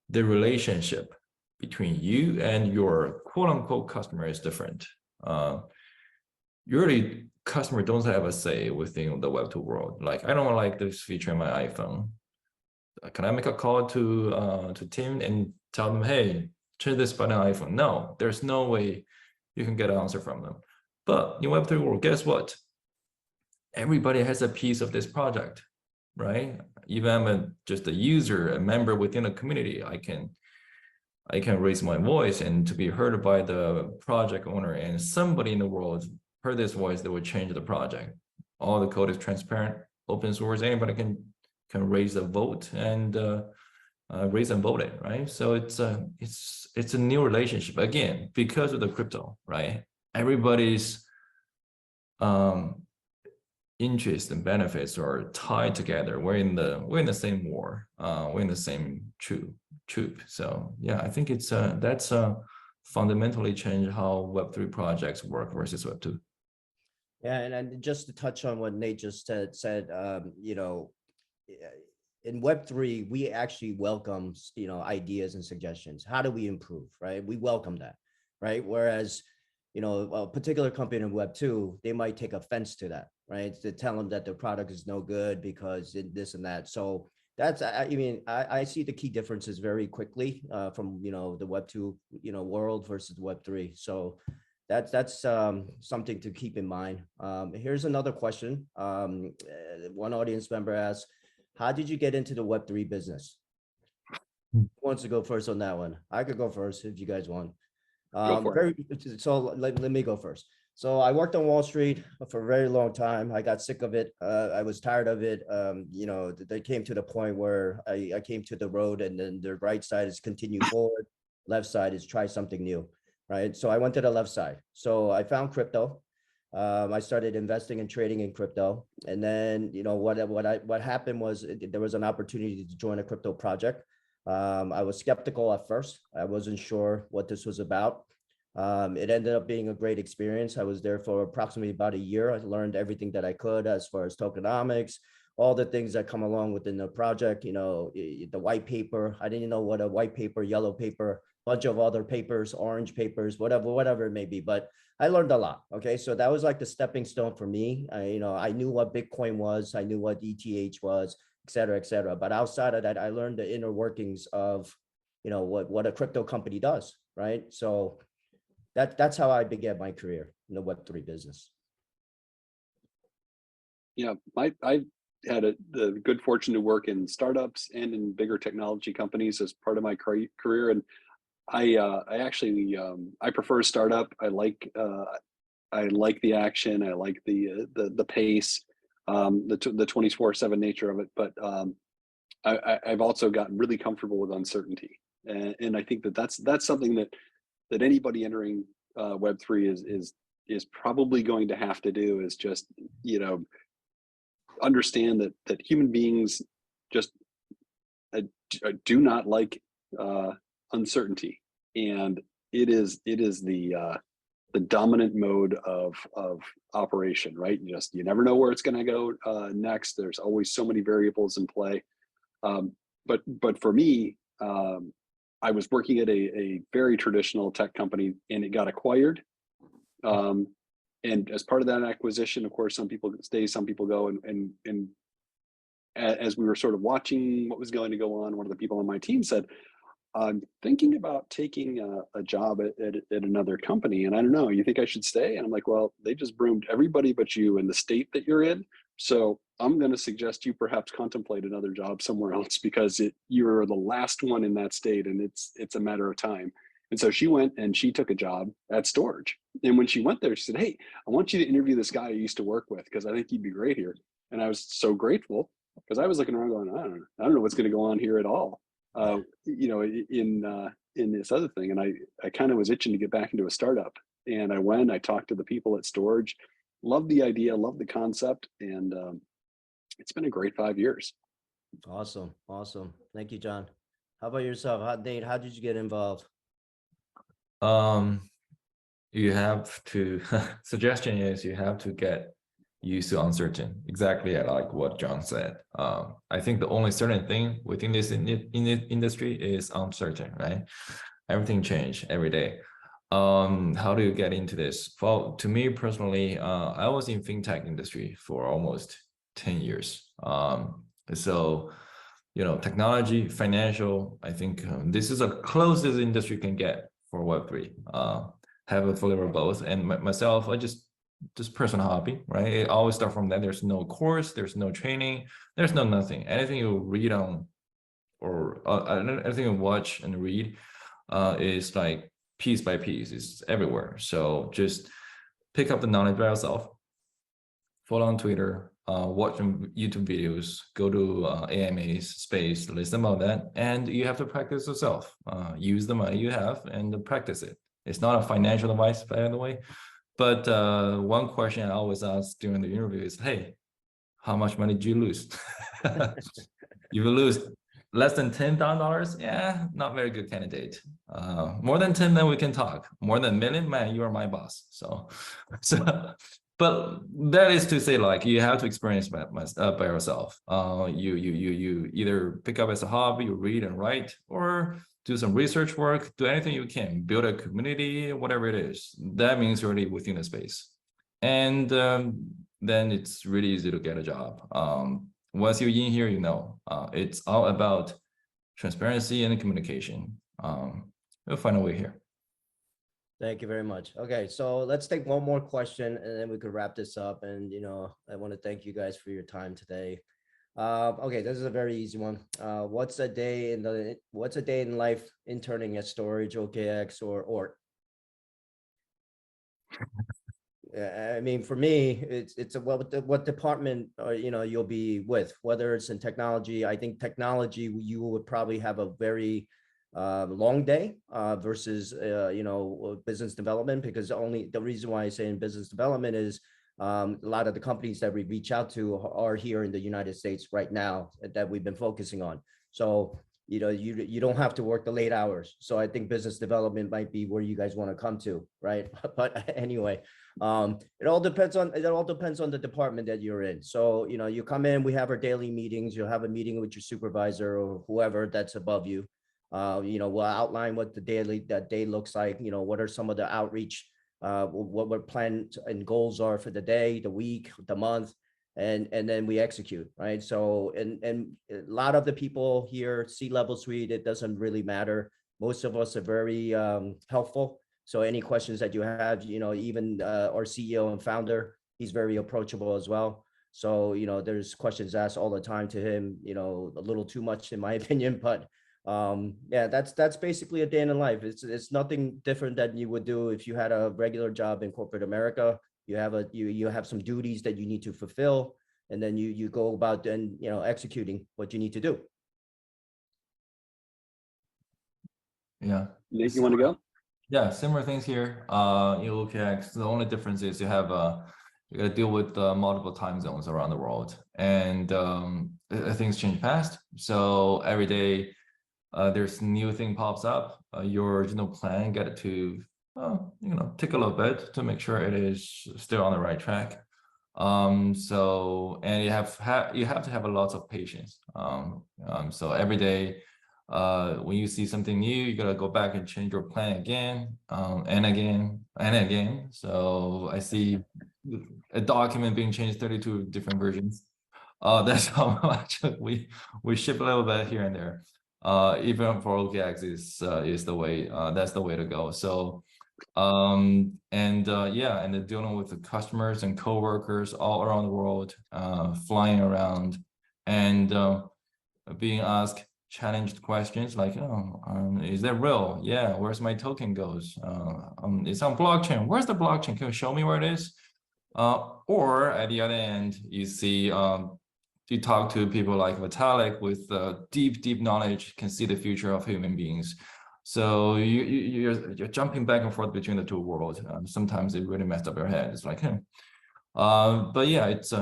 the relationship between you and your quote unquote customer is different. Usually customer don't have a say within the Web2 world. Like, I don't like this feature in my iPhone. Can I make a call to Tim and tell them, hey, change this button on iPhone? No, there's no way you can get an answer from them. But in Web3 world, guess what? Everybody has a piece of this project, right? Even I'm just a user, a member within a community, I can raise my voice and to be heard by the project owner, and somebody in the world heard this voice that would change the project. All the code is transparent, open source, anybody can raise a vote and raise and vote it, right? So it's a new relationship again because of the crypto, right? Everybody's interests and benefits are tied together. We're in the same war. We're in the same troop. So yeah, I think it's that's fundamentally changed how Web3 projects work versus Web2. Yeah, and just to touch on what Nate just said, in Web3, we actually welcome, ideas and suggestions. How do we improve, right? We welcome that, right? Whereas, a particular company in Web2, they might take offense to that, right? To tell them that their product is no good because this and that. So that's, I see the key differences very quickly from, the Web2, world versus Web3. So that's something to keep in mind. Here's another question. One audience member asked, how did you get into the Web3 business? Who wants to go first on that one? I could go first if you guys want. So let me go first. So I worked on Wall Street for a very long time. I got sick of it. I was tired of it. They came to the point where I came to the road, and then the right side is continue forward. Left side is try something new, right? So I went to the left side. So I found crypto. I started investing and trading in crypto. And then, what happened was there was an opportunity to join a crypto project. I was skeptical at first. I wasn't sure what this was about. It ended up being a great experience. I was there for approximately about a year. I learned everything that I could as far as tokenomics, all the things that come along within the project, the white paper. I didn't know what a white paper, yellow paper, bunch of other papers, orange papers, whatever it may be, but I learned a lot. Okay. So that was like the stepping stone for me. I knew what Bitcoin was. I knew what ETH was, et cetera, et cetera. But outside of that, I learned the inner workings of, what a crypto company does. Right. So that's how I began my career in the Web3 business. Yeah, I had the good fortune to work in startups and in bigger technology companies as part of my career. And I actually I prefer startup. I like the action. I like the pace, the 24/7 nature of it. But I've also gotten really comfortable with uncertainty, and I think that's something that anybody entering Web3 is is probably going to have to do is just, you know, understand that human beings just do not like uncertainty, and it is the dominant mode of operation, right? You never know where it's going to go next. There's always so many variables in play. But for me, I was working at a very traditional tech company, and it got acquired. And as part of that acquisition, of course, some people stay, some people go, and as we were sort of watching what was going to go on, one of the people on my team said, "I'm thinking about taking a job at another company, and I don't know, you think I should stay?" And I'm like, "Well, they just broomed everybody but you in the state that you're in. So I'm going to suggest you perhaps contemplate another job somewhere else, because you're the last one in that state, and it's a matter of time." And so she went and she took a job at Storj. And when she went there, she said, "Hey, I want you to interview this guy I used to work with, because I think he'd be great here." And I was so grateful, because I was looking around going, I don't know what's going to go on here at all. You know, in this other thing. And I kind of was itching to get back into a startup. And I talked to the people at Storj, loved the idea, loved the concept. And it's been a great 5 years. Awesome. Awesome. Thank you, John. How about yourself? Nate, how did you get involved? You have to, suggestion is you have to get used to uncertain, exactly like what John said. I think the only certain thing within this industry is uncertain, right? Everything changes every day. How do you get into this? Well, to me personally, I was in fintech industry for almost 10 years. So, you know, technology, financial, I think this is the closest industry can get for Web3. Have a flavor of both. And myself, I just personal hobby, right? It always start from that. There's no course, there's no training, there's no nothing. Anything you read on, or anything you watch and read is like piece by piece, it's everywhere. So just pick up the knowledge by yourself, follow on Twitter, watch some YouTube videos, go to AMA's space, listen about that, and you have to practice yourself. Use the money you have and practice it. It's not a financial advice, by the way. But one question I always ask during the interview is, hey, how much money did you lose? If you lose less than $10,000, yeah, not very good candidate. More than 10, then we can talk. More than $1 million, man, you are my boss. So, but that is to say, like, you have to experience by yourself. You either pick up as a hobby, you read and write, or do some research work, do anything you can, build a community, whatever it is. That means you're already within the space. And then it's really easy to get a job. Once you're in here, you know, it's all about transparency and communication. You'll find a way here. Thank you very much. Okay, so let's take one more question and then we could wrap this up. And, you know, I want to thank you guys for your time today. Okay, this is a very easy one. What's a day in life interning at Storj, OKX, or Oort? I mean, for me, it's what department you know, you'll be with, whether it's in technology. I think technology, you would probably have a very long day versus you know, business development, because the reason why I say in business development is a lot of the companies that we reach out to are here in the United States right now that we've been focusing on. So, you know, you don't have to work the late hours. So I think business development might be where you guys want to come to, right? But anyway, it all depends on the department that you're in. So, you know, you come in, we have our daily meetings, you'll have a meeting with your supervisor or whoever that's above you. You know, we'll outline what that day looks like, you know, what are some of the outreach, what plans and goals are for the day, the week, the month, and then we execute, right? So, and a lot of the people here, C-level suite, it doesn't really matter. Most of us are very helpful. So any questions that you have, you know, even our CEO and founder, he's very approachable as well. So, you know, there's questions asked all the time to him, you know, a little too much in my opinion, but yeah, that's basically a day in life. It's nothing different than you would do if you had a regular job in corporate America. You have some duties that you need to fulfill, and then you go about and, you know, executing what you need to do. Yeah. Nate, you want to go? Yeah, similar things here. In OKX, the only difference is you got to deal with multiple time zones around the world, and things change fast. So every day, there's new thing pops up. Your original plan get to take a little bit to make sure it is still on the right track. So and you have to have a lot of patience. So every day, when you see something new, you gotta go back and change your plan again, and again and again. So I see a document being changed 32 different versions. That's how much we ship a little bit here and there. Even for OKX is the way, that's the way to go. So and yeah, and then dealing with the customers and coworkers all around the world, flying around, and being asked challenged questions like, is that real? Yeah, where's my token goes? It's on blockchain. Where's the blockchain? Can you show me where it is? Or at the other end, you see, you talk to people like Vitalik with deep knowledge, can see the future of human beings. So you're jumping back and forth between the two worlds. Sometimes it really messed up your head. It's like, but yeah, it's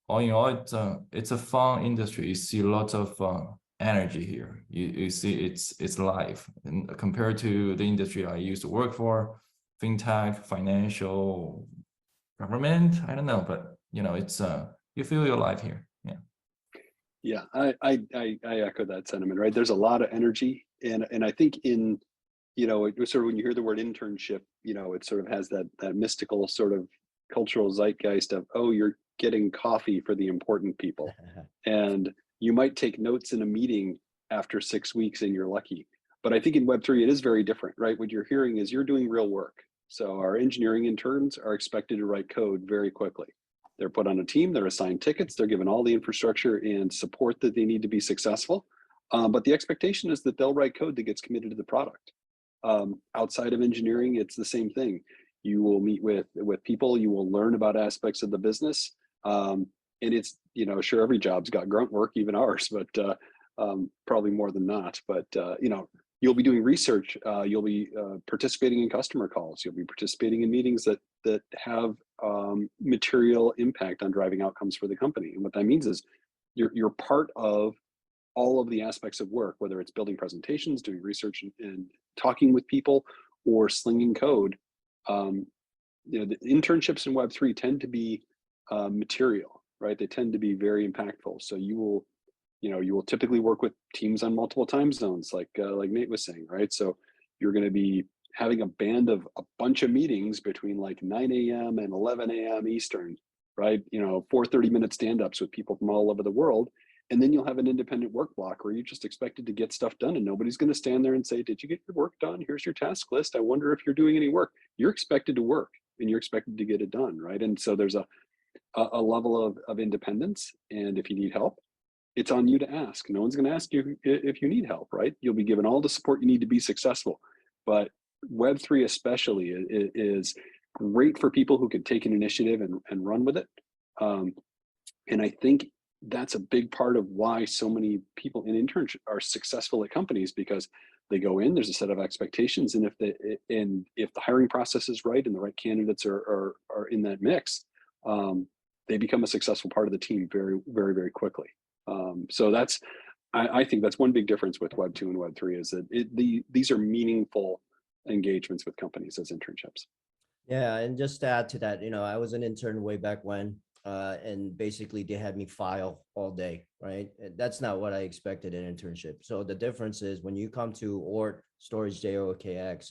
all in all, it's a fun industry. You see lots of energy here. You see it's live, and compared to the industry I used to work for, fintech, financial, government. I don't know, but it's you feel your life here. Yeah. Yeah, I echo that sentiment, right? There's a lot of energy, and I think it was sort of when you hear the word internship, it sort of has that mystical sort of cultural zeitgeist of, oh, you're getting coffee for the important people, and you might take notes in a meeting after 6 weeks and you're lucky. But I think in Web3 it is very different, right? What you're hearing is you're doing real work. So our engineering interns are expected to write code very quickly. They're put on a team, they're assigned tickets, they're given all the infrastructure and support that they need to be successful. But the expectation is that they'll write code that gets committed to the product. Outside of engineering, it's the same thing. You will meet with people, you will learn about aspects of the business. And it's, sure, every job's got grunt work, even ours, but probably more than not. But, you'll be doing research, you'll be participating in customer calls, you'll be participating in meetings that have material impact on driving outcomes for the company. And what that means is you're part of all of the aspects of work, whether it's building presentations, doing research, and talking with people, or slinging code. The internships in Web3 tend to be material, right? They tend to be very impactful. So you will typically work with teams on multiple time zones, like Nate was saying, right? So you're going to be having a band of a bunch of meetings between like 9 a.m. and 11 a.m. Eastern, right? 4 30-minute stand-ups with people from all over the world. And then you'll have an independent work block where you're just expected to get stuff done, and nobody's going to stand there and say, did you get your work done? Here's your task list. I wonder if you're doing any work. You're expected to work, and you're expected to get it done, right? And so there's a level of independence. And if you need help, it's on you to ask. No one's going to ask you if you need help, right? You'll be given all the support you need to be successful. But Web3 especially is great for people who can take an initiative and run with it. And I think that's a big part of why so many people in internships are successful at companies, because they go in, there's a set of expectations, and if the hiring process is right and the right candidates are in that mix, they become a successful part of the team very, very, very quickly. So I think that's one big difference with Web 2 and Web 3, is that these are meaningful engagements with companies as internships. Yeah, and just to add to that, I was an intern way back when, and basically they had me file all day, right? That's not what I expected in internship. So the difference is when you come to Oort, Storj, JOKX,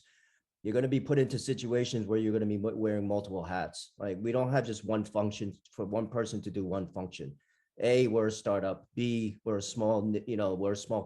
you're going to be put into situations where you're going to be wearing multiple hats. Like, we don't have just one function for one person to do one function. A, we're a startup. B, we're a small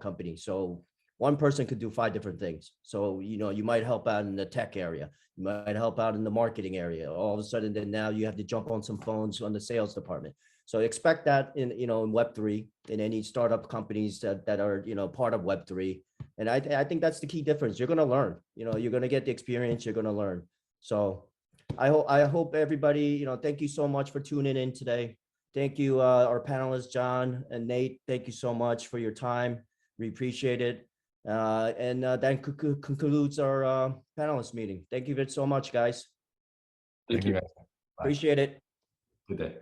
company. So one person could do 5 different things. So, you might help out in the tech area. You might help out in the marketing area. All of a sudden, then now you have to jump on some phones on the sales department. So expect that in Web3, in any startup companies that are, part of Web3. And I think that's the key difference. You're going to learn, you're going to get the experience, you're going to learn. So I hope everybody, thank you so much for tuning in today. Thank you, our panelists, John and Nate. Thank you so much for your time. We appreciate it. And that concludes our panelist meeting. Thank you so much, guys. Thank Thank you you. guys. Bye. Appreciate it. Good day.